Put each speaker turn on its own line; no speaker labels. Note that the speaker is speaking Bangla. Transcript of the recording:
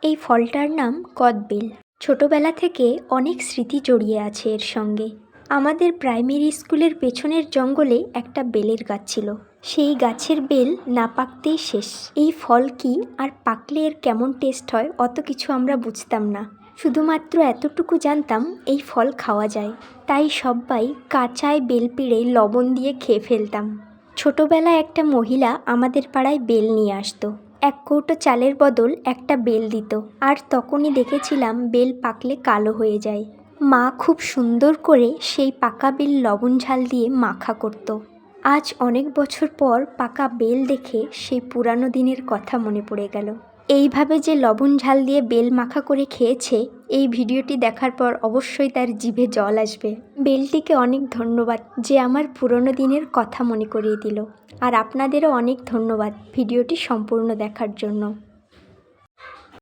এই ফলটার নাম কদবেল। ছোটবেলা থেকে অনেক স্মৃতি জড়িয়ে আছে এর সঙ্গে। আমাদের প্রাইমারি স্কুলের পেছনের জঙ্গলে একটা বেলের গাছ ছিল। সেই গাছের বেল না পাকতেই শেষ। এই ফল কি আর পাকলে এর কেমন টেস্ট হয় অত কিছু আমরা বুঝতাম না। শুধুমাত্র এতটুকু জানতাম এই ফল খাওয়া যায়, তাই সবাই কাঁচায় বেল পেড়ে লবণ দিয়ে খেয়ে ফেলতাম। ছোটবেলায় একটা মহিলা আমাদের পাড়ায় বেল নিয়ে আসতো। এক কৌটো চালের বদল একটা বেল দিত, আর তখনই দেখেছিলাম বেল পাকলে কালো হয়ে যায়। মা খুব সুন্দর করে সেই পাকা বেল লবণ ঝাল দিয়ে মাখা করত। আজ অনেক বছর পর পাকা বেল দেখে সেই পুরানো দিনের কথা মনে পড়ে গেল। এইভাবে যে লবণ ঝাল দিয়ে বেল মাখা করে খেয়েছে, এই ভিডিওটি দেখার পর অবশ্যই তার জিভে জল আসবে। বেলটিকে অনেক ধন্যবাদ যে আমার পুরনো দিনের কথা মনে করিয়ে দিল, আর আপনাদেরও অনেক ধন্যবাদ ভিডিওটি সম্পূর্ণ দেখার জন্য।